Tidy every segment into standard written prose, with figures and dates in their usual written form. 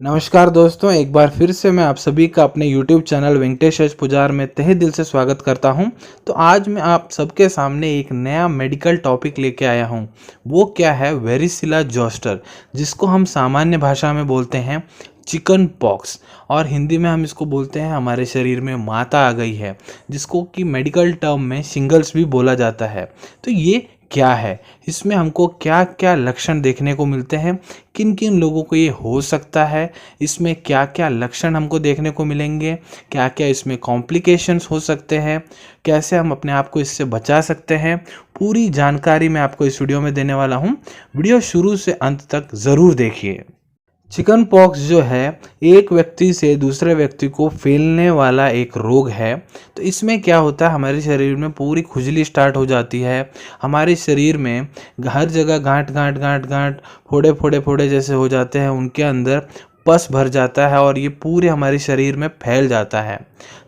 नमस्कार दोस्तों, एक बार फिर से मैं आप सभी का अपने YouTube चैनल वेंकटेश एच पुजार में तहे दिल से स्वागत करता हूं। तो आज मैं आप सबके सामने एक नया मेडिकल टॉपिक लेके आया हूं। वो क्या है? वेरिसिला जोस्टर, जिसको हम सामान्य भाषा में बोलते हैं चिकन पॉक्स, और हिंदी में हम इसको बोलते हैं हमारे शरीर में माता आ गई है, जिसको कि मेडिकल टर्म में शिंगल्स भी बोला जाता है। तो ये क्या है? इसमें हमको क्या क्या लक्षण देखने को मिलते हैं? किन किन लोगों को ये हो सकता है? इसमें क्या क्या लक्षण हमको देखने को मिलेंगे? क्या क्या इसमें कॉम्प्लिकेशंस हो सकते हैं? कैसे हम अपने आप को इससे बचा सकते हैं? पूरी जानकारी मैं आपको इस वीडियो में देने वाला हूँ। वीडियो शुरू से अंत तक ज़रूर देखिए। चिकन पॉक्स जो है एक व्यक्ति से दूसरे व्यक्ति को फैलने वाला एक रोग है। तो इसमें क्या होता है, हमारे शरीर में पूरी खुजली स्टार्ट हो जाती है। हमारे शरीर में हर जगह गांठ गांठ गांठ गांठ, फोड़े फोड़े फोड़े जैसे हो जाते हैं, उनके अंदर पस भर जाता है और ये पूरे हमारे शरीर में फैल जाता है।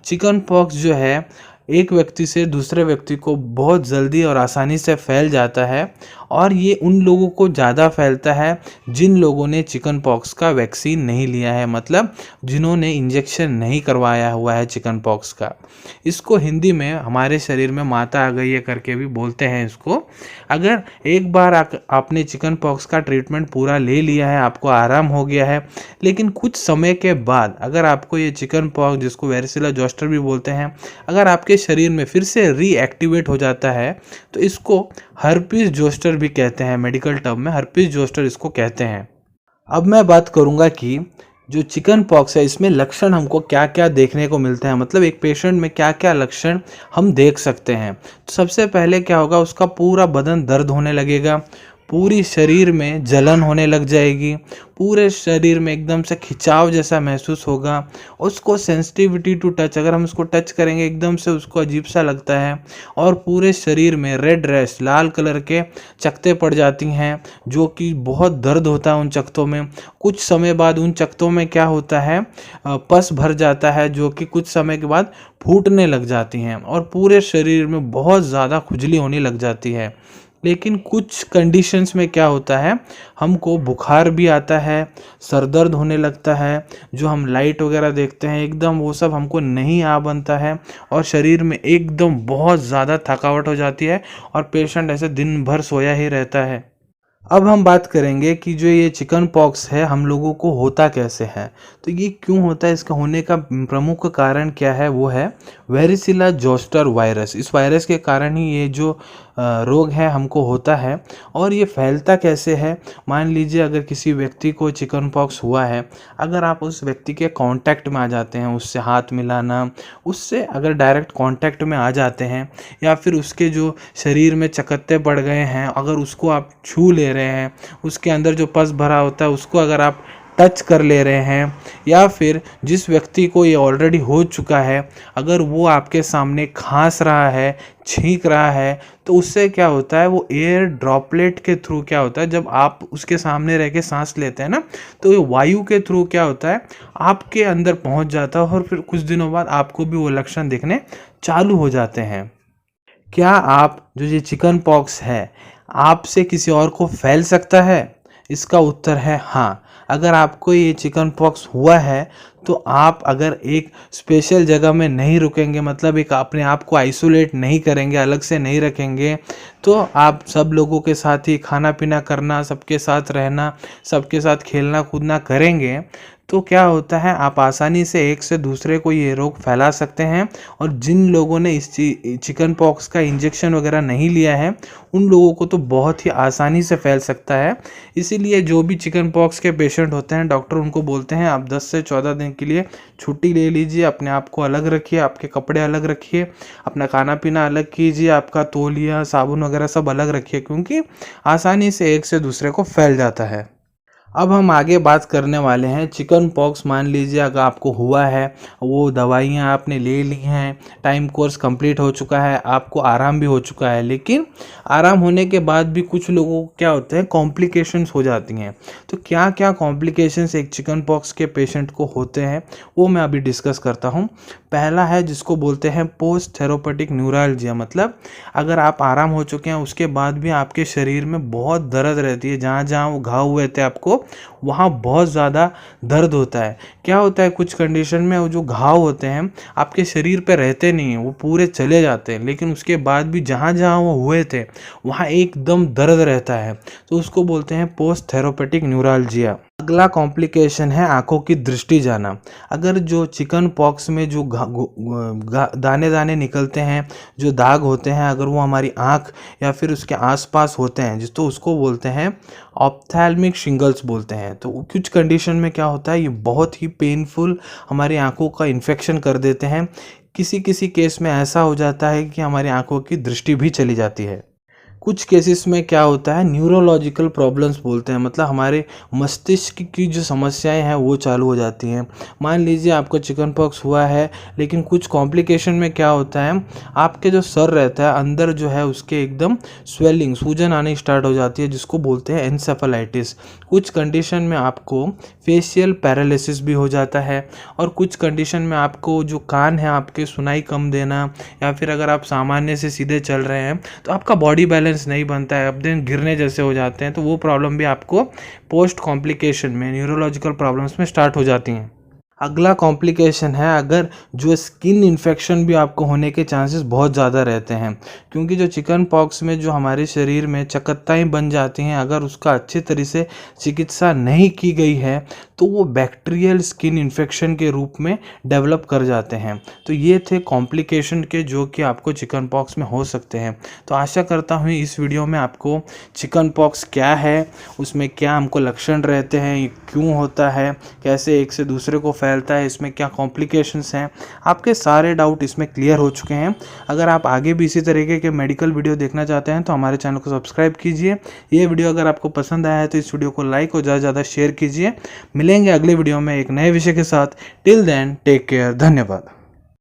चिकन पॉक्स जो है एक व्यक्ति से दूसरे व्यक्ति को बहुत जल्दी और आसानी से फैल जाता है, और ये उन लोगों को ज़्यादा फैलता है जिन लोगों ने चिकन पॉक्स का वैक्सीन नहीं लिया है, मतलब जिन्होंने इंजेक्शन नहीं करवाया हुआ है चिकन पॉक्स का। इसको हिंदी में हमारे शरीर में माता आ गई है करके भी बोलते हैं इसको। अगर एक बार आपने चिकन पॉक्स का ट्रीटमेंट पूरा ले लिया है, आपको आराम हो गया है, लेकिन कुछ समय के बाद अगर आपको ये चिकन पॉक्स, जिसको वेरिसिला जोस्टर भी बोलते हैं, अगर आपके शरीर में फिर से रीएक्टिवेट हो जाता है, तो इसको हर्पीस जोस्टर भी कहते हैं। मेडिकल टर्म में हर्पीस जोस्टर इसको कहते हैं। अब मैं बात करूंगा कि जो चिकन पॉक्स है इसमें लक्षण हमको क्या क्या देखने को मिलते हैं, मतलब एक पेशेंट में क्या क्या लक्षण हम देख सकते हैं। तो सबसे पहले क्या होगा, उसका पूरा बदन दर्द होने लगेगा, पूरी शरीर में जलन होने लग जाएगी, पूरे शरीर में एकदम से खिंचाव जैसा महसूस होगा। उसको सेंसिटिविटी टू टच, अगर हम उसको टच करेंगे एकदम से उसको अजीब सा लगता है, और पूरे शरीर में रेड रैश, लाल कलर के चकत्ते पड़ जाती हैं, जो कि बहुत दर्द होता है उन चकत्तों में। कुछ समय बाद उन चकत्तों में क्या होता है, पस भर जाता है, जो कि कुछ समय के बाद फूटने लग जाती हैं, और पूरे शरीर में बहुत ज़्यादा खुजली होने लग जाती है। लेकिन कुछ कंडीशंस में क्या होता है, हमको बुखार भी आता है, सर दर्द होने लगता है, जो हम लाइट वगैरह देखते हैं एकदम वो सब हमको नहीं आ बनता है, और शरीर में एकदम बहुत ज़्यादा थकावट हो जाती है, और पेशेंट ऐसे दिन भर सोया ही रहता है। अब हम बात करेंगे कि जो ये चिकन पॉक्स है हम लोगों को होता कैसे है, तो ये क्यों होता है, इसका होने का प्रमुख कारण क्या है, वो है वेरिसिला जोस्टर वायरस। इस वायरस के कारण ही ये जो रोग है हमको होता है। और ये फैलता कैसे है, मान लीजिए अगर किसी व्यक्ति को चिकन पॉक्स हुआ है, अगर आप उस व्यक्ति के कांटेक्ट में आ जाते हैं, उससे हाथ मिलाना, उससे अगर डायरेक्ट कांटेक्ट में आ जाते हैं, या फिर उसके जो शरीर में चकत्ते पड़ गए हैं अगर उसको आप छू ले रहे हैं, उसके अंदर जो पस भरा होता है उसको अगर आप टच कर ले रहे हैं, या फिर जिस व्यक्ति को ये ऑलरेडी हो चुका है अगर वो आपके सामने खांस रहा है, छींक रहा है, तो उससे क्या होता है, वो एयर ड्रॉपलेट के थ्रू क्या होता है, जब आप उसके सामने रह के सांस लेते हैं ना, तो ये वायु के थ्रू क्या होता है, आपके अंदर पहुंच जाता है, और फिर कुछ दिनों बाद आपको भी वो लक्षण दिखने चालू हो जाते हैं। क्या आप जो ये चिकन पॉक्स है आपसे किसी और को फैल सकता है? इसका उत्तर है हाँ। अगर आपको ये चिकन पॉक्स हुआ है तो आप अगर एक स्पेशल जगह में नहीं रुकेंगे, मतलब एक अपने आप को आइसोलेट नहीं करेंगे, अलग से नहीं रखेंगे, तो आप सब लोगों के साथ ही खाना पीना करना, सबके साथ रहना, सबके साथ खेलना कूदना करेंगे, तो क्या होता है, आप आसानी से एक से दूसरे को ये रोग फैला सकते हैं। और जिन लोगों ने इस चिकन पॉक्स का इंजेक्शन वगैरह नहीं लिया है उन लोगों को तो बहुत ही आसानी से फैल सकता है। इसीलिए जो भी चिकन पॉक्स के पेशेंट होते हैं, डॉक्टर उनको बोलते हैं आप 10 से 14 दिन के लिए छुट्टी ले लीजिए, अपने आप को अलग रखिए, आपके कपड़े अलग रखिए, अपना खाना पीना अलग कीजिए, आपका तौलिया साबुन वगैरह सब अलग रखिए, क्योंकि आसानी से एक से दूसरे को फैल जाता है। अब हम आगे बात करने वाले हैं चिकन पॉक्स। मान लीजिए अगर आपको हुआ है, वो दवाइयाँ आपने ले ली हैं, टाइम कोर्स कंप्लीट हो चुका है, आपको आराम भी हो चुका है, लेकिन आराम होने के बाद भी कुछ लोगों को क्या होता है, कॉम्प्लिकेशंस हो जाती हैं। तो क्या क्या कॉम्प्लिकेशंस एक चिकन पॉक्स के पेशेंट को होते हैं वो मैं अभी डिस्कस करता हूँ। पहला है जिसको बोलते हैं पोस्ट थेरोपेटिक न्यूरल्जिया, मतलब अगर आप आराम हो चुके हैं उसके बाद भी आपके शरीर में बहुत दर्द रहती है, जहाँ जहाँ वो घाव हुए थे आपको वहाँ बहुत ज़्यादा दर्द होता है। क्या होता है कुछ कंडीशन में वो जो घाव होते हैं आपके शरीर पे रहते नहीं हैं, वो पूरे चले जाते हैं, लेकिन उसके बाद भी जहाँ जहाँ वो हुए थे वहाँ एकदम दर्द रहता है, तो उसको बोलते हैं पोस्ट थेरोपेटिक न्यूरल्जिया। अगला कॉम्प्लिकेशन है आंखों की दृष्टि जाना। अगर जो चिकन पॉक्स में जो दाने दाने निकलते हैं, जो दाग होते हैं, अगर वो हमारी आंख या फिर उसके आसपास होते हैं तो उसको बोलते हैं ऑप्थेल्मिक शिंगल्स बोलते हैं। तो कुछ कंडीशन में क्या होता है, ये बहुत ही पेनफुल हमारी आंखों का इन्फेक्शन कर देते हैं। किसी किसी केस में ऐसा हो जाता है कि हमारी आंखों की दृष्टि भी चली जाती है। कुछ केसेस में क्या होता है, न्यूरोलॉजिकल प्रॉब्लम्स बोलते हैं, मतलब हमारे मस्तिष्क की जो समस्याएं हैं वो चालू हो जाती हैं। मान लीजिए आपको चिकन पॉक्स हुआ है, लेकिन कुछ कॉम्प्लिकेशन में क्या होता है, आपके जो सर रहता है अंदर जो है उसके एकदम स्वेलिंग सूजन आनी स्टार्ट हो जाती है, जिसको बोलते हैं एन्सेफेलाइटिस। कुछ कंडीशन में आपको फेशियल पैरालिसिस भी हो जाता है, और कुछ कंडीशन में आपको जो कान है आपके सुनाई कम देना, या फिर अगर आप सामान्य से सीधे चल रहे हैं तो आपका बॉडी बैलेंस नहीं बनता है, अब दिन गिरने जैसे हो जाते हैं, तो वो प्रॉब्लम भी आपको पोस्ट कॉम्प्लिकेशन में न्यूरोलॉजिकल प्रॉब्लम्स में स्टार्ट हो जाती हैं। अगला कॉम्प्लिकेशन है अगर जो स्किन इन्फेक्शन भी आपको होने के चांसेस बहुत ज़्यादा रहते हैं, क्योंकि जो चिकन पॉक्स में जो हमारे शरीर में चकत्ताएं बन जाती हैं, अगर उसका अच्छे तरह से चिकित्सा नहीं की गई है तो वो बैक्टीरियल स्किन इन्फेक्शन के रूप में डेवलप कर जाते हैं। तो ये थे कॉम्प्लिकेशन के जो कि आपको चिकन पॉक्स में हो सकते हैं। तो आशा करता हूँ इस वीडियो में आपको चिकन पॉक्स क्या है, उसमें क्या हमको लक्षण रहते हैं, ये क्यों होता है, कैसे एक से दूसरे को फैलता है, इसमें क्या कॉम्प्लिकेशंस हैं, आपके सारे डाउट इसमें क्लियर हो चुके हैं। अगर आप आगे भी इसी तरीके के मेडिकल वीडियो देखना चाहते हैं तो हमारे चैनल को सब्सक्राइब कीजिए। ये वीडियो अगर आपको पसंद आया है तो इस वीडियो को लाइक और ज़्यादा से ज़्यादा शेयर कीजिए। मिलेंगे अगले वीडियो में एक नए विषय के साथ। टिल देन टेक केयर, धन्यवाद।